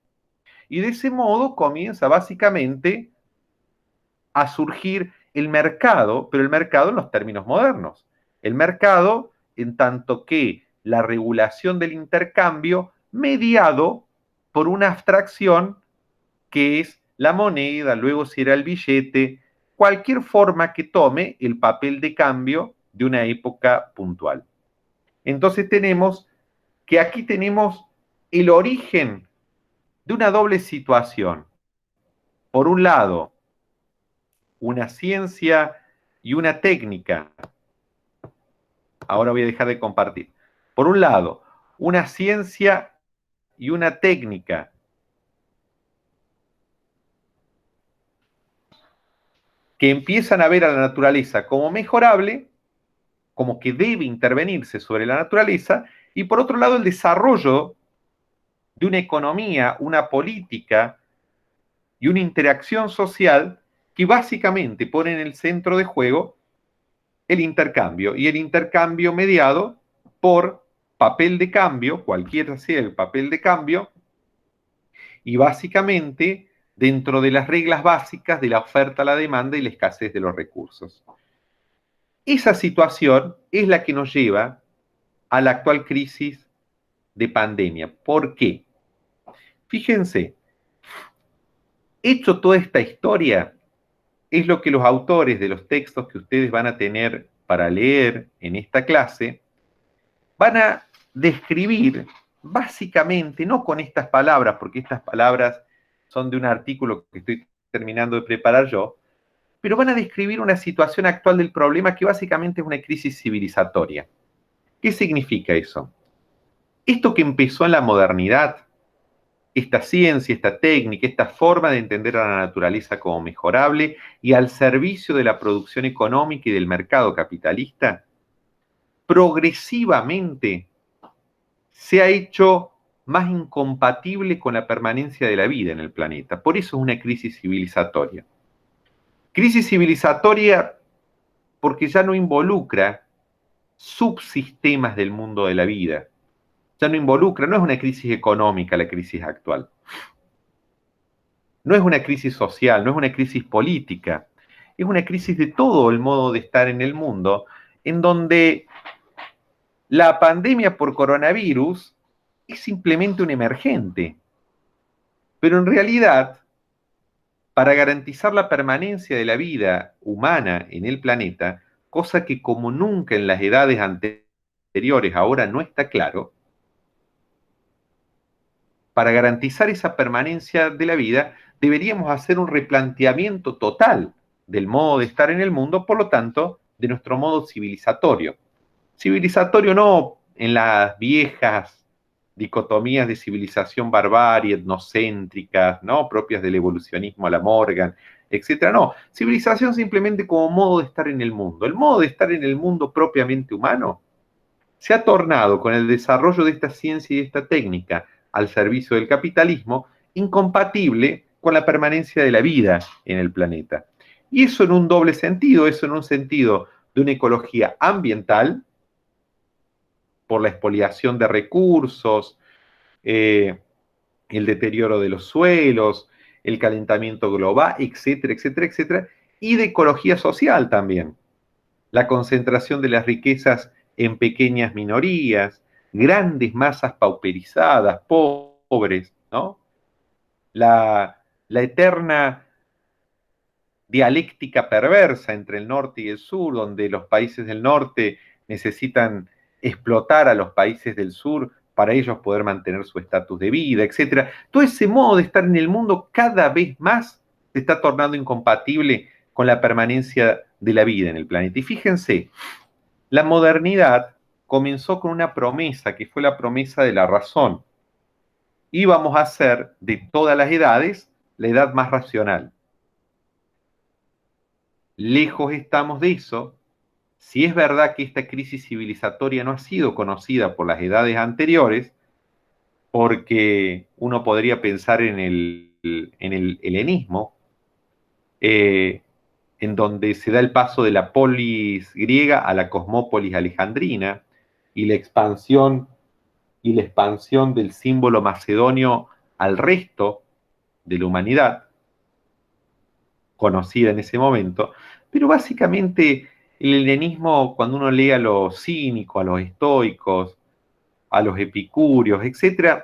Y de ese modo comienza básicamente a surgir el mercado, pero el mercado en los términos modernos. El mercado en tanto que la regulación del intercambio mediado por una abstracción que es la moneda, luego será el billete, cualquier forma que tome el papel de cambio de una época puntual. Entonces tenemos que aquí tenemos el origen de una doble situación. Por un lado, una ciencia y una técnica. Ahora voy a dejar de compartir. Por un lado, una ciencia y una técnica que empiezan a ver a la naturaleza como mejorable, como que debe intervenirse sobre la naturaleza, y por otro lado el desarrollo de una economía, una política y una interacción social que básicamente pone en el centro de juego el intercambio, y el intercambio mediado por papel de cambio, cualquiera sea el papel de cambio, y básicamente dentro de las reglas básicas de la oferta, la demanda y la escasez de los recursos. Esa situación es la que nos lleva a la actual crisis de pandemia. ¿Por qué? Fíjense, hecho toda esta historia, es lo que los autores de los textos que ustedes van a tener para leer en esta clase van a describir básicamente, no con estas palabras, porque estas palabras son de un artículo que estoy terminando de preparar yo, pero van a describir una situación actual del problema que básicamente es una crisis civilizatoria. ¿Qué significa eso? Esto que empezó en la modernidad, esta ciencia, esta técnica, esta forma de entender a la naturaleza como mejorable y al servicio de la producción económica y del mercado capitalista, progresivamente se ha hecho más incompatible con la permanencia de la vida en el planeta. Por eso es una crisis civilizatoria. Crisis civilizatoria porque ya no involucra subsistemas del mundo de la vida. Ya no involucra, no es una crisis económica la crisis actual. No es una crisis social, no es una crisis política. Es una crisis de todo el modo de estar en el mundo, en donde la pandemia por coronavirus es simplemente un emergente. Pero en realidad, para garantizar la permanencia de la vida humana en el planeta, cosa que como nunca en las edades anteriores ahora no está claro, para garantizar esa permanencia de la vida, deberíamos hacer un replanteamiento total del modo de estar en el mundo, por lo tanto, de nuestro modo civilizatorio. Civilizatorio no en las viejas dicotomías de civilización barbarie, etnocéntricas, ¿no? Propias del evolucionismo a la Morgan, etcétera. No, civilización simplemente como modo de estar en el mundo. El modo de estar en el mundo propiamente humano se ha tornado con el desarrollo de esta ciencia y de esta técnica al servicio del capitalismo incompatible con la permanencia de la vida en el planeta. Y eso en un doble sentido, eso en un sentido de una ecología ambiental, por la expoliación de recursos, el deterioro de los suelos, el calentamiento global, etcétera, etcétera, etcétera, y de ecología social también. La concentración de las riquezas en pequeñas minorías, grandes masas pauperizadas, pobres, ¿no? La eterna dialéctica perversa entre el norte y el sur, donde los países del norte necesitan explotar a los países del sur para ellos poder mantener su estatus de vida, etc. Todo ese modo de estar en el mundo cada vez más se está tornando incompatible con la permanencia de la vida en el planeta. Y fíjense, la modernidad comenzó con una promesa, que fue la promesa de la razón. Íbamos a ser, de todas las edades, la edad más racional. Lejos estamos de eso. Si es verdad que esta crisis civilizatoria no ha sido conocida por las edades anteriores, porque uno podría pensar en el helenismo, en donde se da el paso de la polis griega a la cosmópolis alejandrina, y la expansión del símbolo macedonio al resto de la humanidad, conocida en ese momento, pero básicamente el helenismo, cuando uno lee a los cínicos, a los estoicos, a los epicúreos, etc.,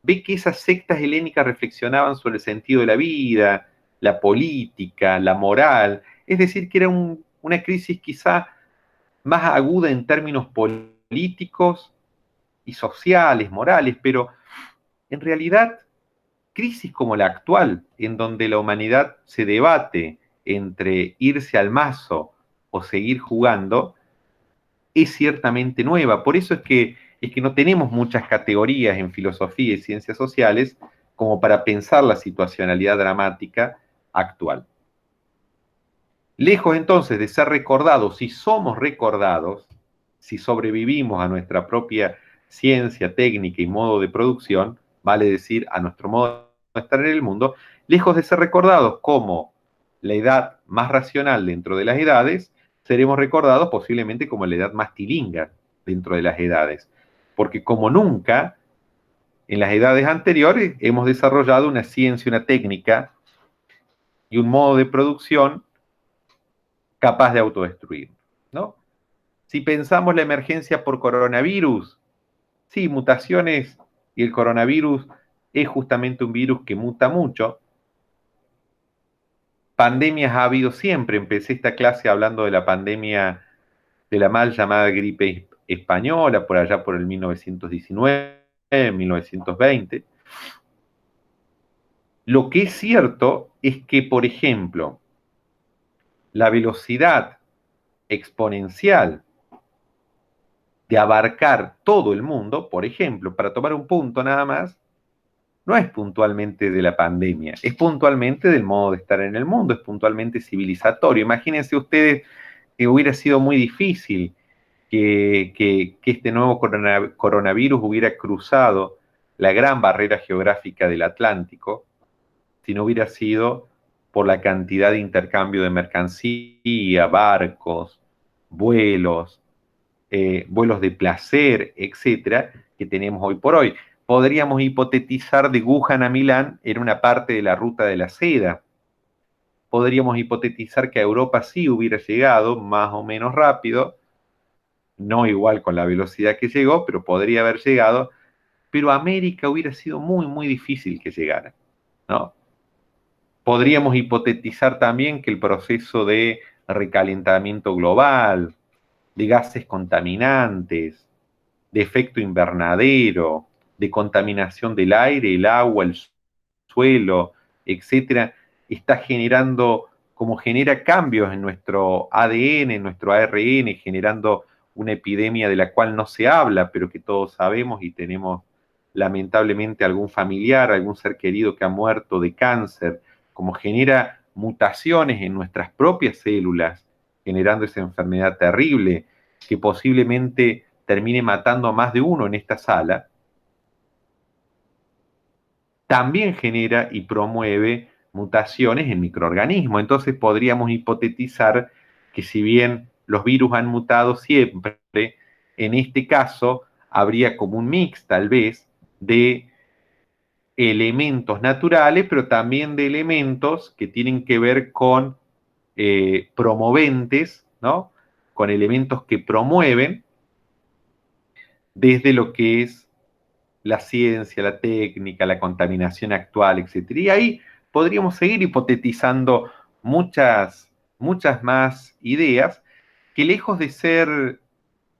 ve que esas sectas helénicas reflexionaban sobre el sentido de la vida, la política, la moral, es decir, que era una crisis quizá más aguda en términos políticos y sociales, morales, pero en realidad crisis como la actual, en donde la humanidad se debate entre irse al mazo o seguir jugando, es ciertamente nueva. Por eso es que no tenemos muchas categorías en filosofía y ciencias sociales como para pensar la situacionalidad dramática actual. Lejos entonces de ser recordados, si somos recordados, si sobrevivimos a nuestra propia ciencia, técnica y modo de producción, vale decir, a nuestro modo de estar en el mundo, lejos de ser recordados como la edad más racional dentro de las edades, seremos recordados posiblemente como la edad más tilinga dentro de las edades. Porque como nunca, en las edades anteriores hemos desarrollado una ciencia, una técnica y un modo de producción capaz de autodestruir, ¿no? Si pensamos la emergencia por coronavirus, sí, mutaciones, y el coronavirus es justamente un virus que muta mucho. Pandemias ha habido siempre. Empecé esta clase hablando de la pandemia, de la mal llamada gripe española, por allá por el 1919, 1920. Lo que es cierto es que, por ejemplo, la velocidad exponencial de abarcar todo el mundo, por ejemplo, para tomar un punto nada más, no es puntualmente de la pandemia, es puntualmente del modo de estar en el mundo, es puntualmente civilizatorio. Imagínense ustedes que hubiera sido muy difícil que este nuevo coronavirus hubiera cruzado la gran barrera geográfica del Atlántico si no hubiera sido por la cantidad de intercambio de mercancía, barcos, vuelos, vuelos de placer, etcétera, que tenemos hoy por hoy. Podríamos hipotetizar de Wuhan a Milán en una parte de la ruta de la seda. Podríamos hipotetizar que a Europa sí hubiera llegado más o menos rápido, no igual con la velocidad que llegó, pero podría haber llegado, pero a América hubiera sido muy, muy difícil que llegara, ¿no? Podríamos hipotetizar también que el proceso de recalentamiento global, de gases contaminantes, de efecto invernadero, de contaminación del aire, el agua, el suelo, etcétera, está generando, como genera cambios en nuestro ADN, en nuestro ARN, generando una epidemia de la cual no se habla, pero que todos sabemos y tenemos lamentablemente algún familiar, algún ser querido que ha muerto de cáncer, como genera mutaciones en nuestras propias células, generando esa enfermedad terrible que posiblemente termine matando a más de uno en esta sala, también genera y promueve mutaciones en microorganismos. Entonces podríamos hipotetizar que si bien los virus han mutado siempre, en este caso habría como un mix tal vez de elementos naturales, pero también de elementos que tienen que ver con promoventes, ¿no? Con elementos que promueven desde lo que es la ciencia, la técnica, la contaminación actual, etc. Y ahí podríamos seguir hipotetizando muchas más ideas que lejos de ser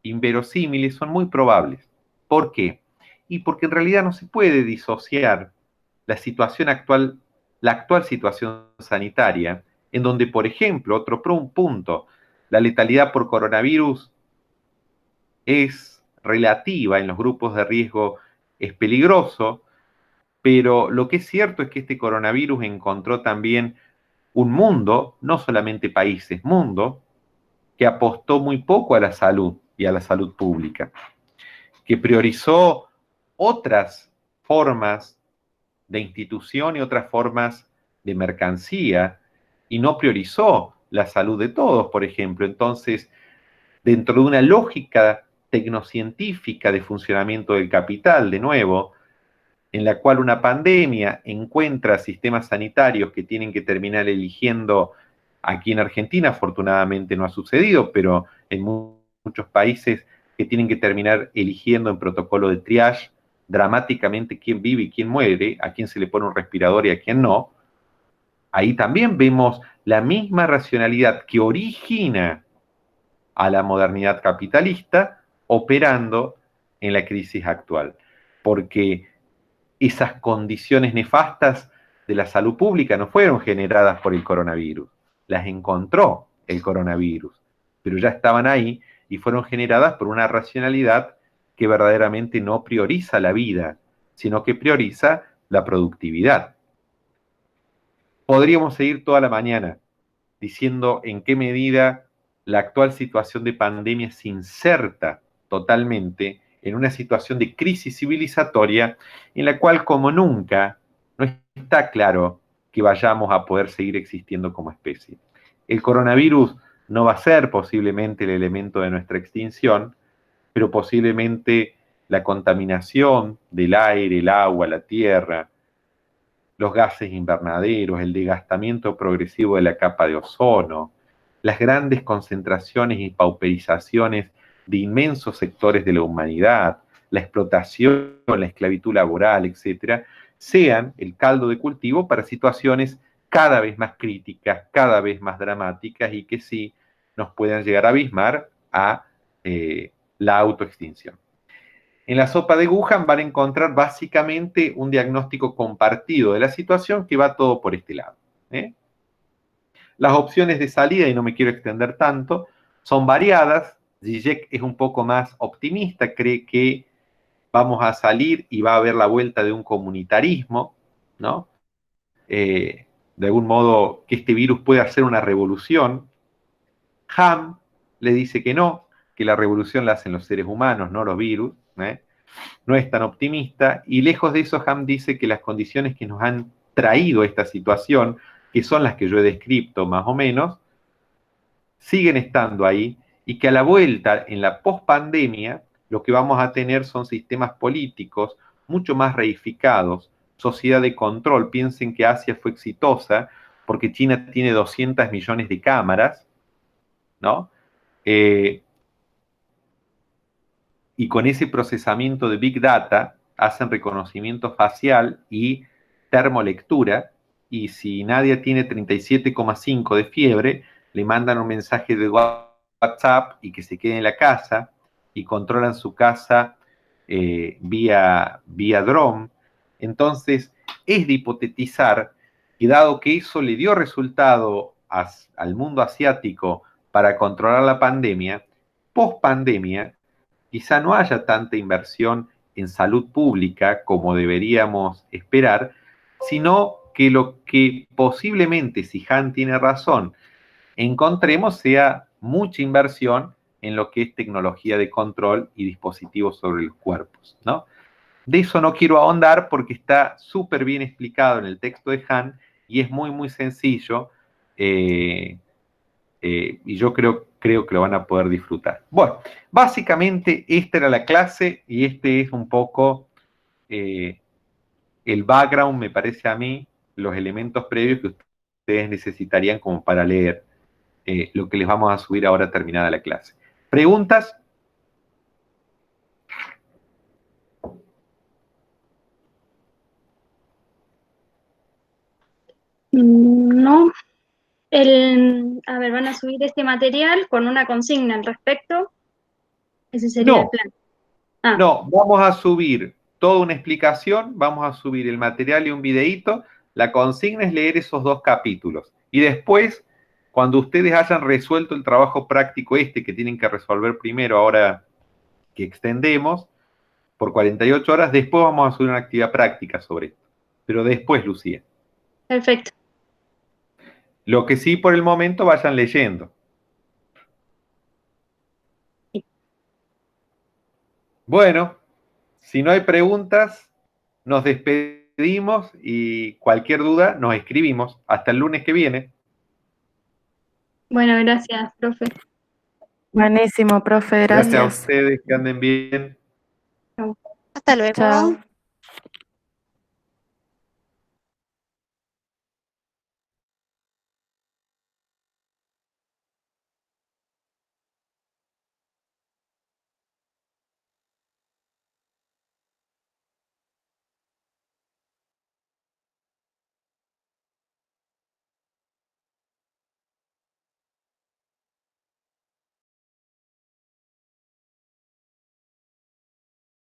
inverosímiles son muy probables. ¿Por qué? Y porque en realidad no se puede disociar la situación actual, la actual situación sanitaria, en donde, por ejemplo, otro punto, la letalidad por coronavirus es relativa en los grupos de riesgo, es peligroso, pero lo que es cierto es que este coronavirus encontró también un mundo, no solamente países, mundo, que apostó muy poco a la salud y a la salud pública, que priorizó otras formas de institución y otras formas de mercancía y no priorizó la salud de todos, por ejemplo. Entonces, dentro de una lógica tecnocientífica de funcionamiento del capital, de nuevo, en la cual una pandemia encuentra sistemas sanitarios que tienen que terminar eligiendo, aquí en Argentina afortunadamente no ha sucedido, pero en muchos países que tienen que terminar eligiendo en protocolo de triage dramáticamente quién vive y quién muere, a quién se le pone un respirador y a quién no, ahí también vemos la misma racionalidad que origina a la modernidad capitalista operando en la crisis actual. Porque esas condiciones nefastas de la salud pública no fueron generadas por el coronavirus, las encontró el coronavirus, pero ya estaban ahí y fueron generadas por una racionalidad que verdaderamente no prioriza la vida, sino que prioriza la productividad. Podríamos seguir toda la mañana diciendo en qué medida la actual situación de pandemia se inserta totalmente en una situación de crisis civilizatoria en la cual, como nunca, no está claro que vayamos a poder seguir existiendo como especie. El coronavirus no va a ser posiblemente el elemento de nuestra extinción, pero posiblemente la contaminación del aire, el agua, la tierra, los gases invernaderos, el desgastamiento progresivo de la capa de ozono, las grandes concentraciones y pauperizaciones de inmensos sectores de la humanidad, la explotación, la esclavitud laboral, etcétera, sean el caldo de cultivo para situaciones cada vez más críticas, cada vez más dramáticas y que sí nos puedan llegar a abismar a la autoextinción. En la sopa de Wuhan van a encontrar básicamente un diagnóstico compartido de la situación que va todo por este lado. Las opciones de salida, y no me quiero extender tanto, son variadas. Zizek es un poco más optimista, cree que vamos a salir y va a haber la vuelta de un comunitarismo, ¿no? De algún modo que este virus puede hacer una revolución. Ham le dice que no, que la revolución la hacen los seres humanos, no los virus, no es tan optimista, y lejos de eso Ham dice que las condiciones que nos han traído esta situación, que son las que yo he descrito más o menos, siguen estando ahí, y que a la vuelta, en la pospandemia, lo que vamos a tener son sistemas políticos mucho más reificados, sociedad de control. Piensen que Asia fue exitosa porque China tiene 200 millones de cámaras, ¿no? Y con ese procesamiento de Big Data hacen reconocimiento facial y termolectura, y si Nadia tiene 37,5 de fiebre, le mandan un mensaje de WhatsApp y que se quede en la casa, y controlan su casa vía drone. Entonces, es de hipotetizar que dado que eso le dio resultado al mundo asiático para controlar la pandemia, post pandemia, quizá no haya tanta inversión en salud pública como deberíamos esperar, sino que lo que posiblemente, si Han tiene razón, encontremos sea mucha inversión en lo que es tecnología de control y dispositivos sobre los cuerpos, ¿no? De eso no quiero ahondar porque está súper bien explicado en el texto de Han y es muy, muy sencillo, y yo creo que lo van a poder disfrutar. Bueno, básicamente esta era la clase y este es un poco el background, me parece a mí, los elementos previos que ustedes necesitarían como para leer lo que les vamos a subir ahora terminada la clase. ¿Preguntas? No. A ver, van a subir este material con una consigna al respecto. Ese sería el plan. No, vamos a subir toda una explicación, vamos a subir el material y un videíto. La consigna es leer esos 2 capítulos. Y después, cuando ustedes hayan resuelto el trabajo práctico que tienen que resolver primero, ahora que extendemos, por 48 horas, después vamos a subir una actividad práctica sobre esto. Pero después, Lucía. Perfecto. Lo que sí, por el momento, vayan leyendo. Sí. Bueno, si no hay preguntas, nos despedimos y cualquier duda nos escribimos. Hasta el lunes que viene. Bueno, gracias, profe. Buenísimo, profe, Gracias a gracias. ustedes, que anden bien. Chau. Hasta luego. Chao.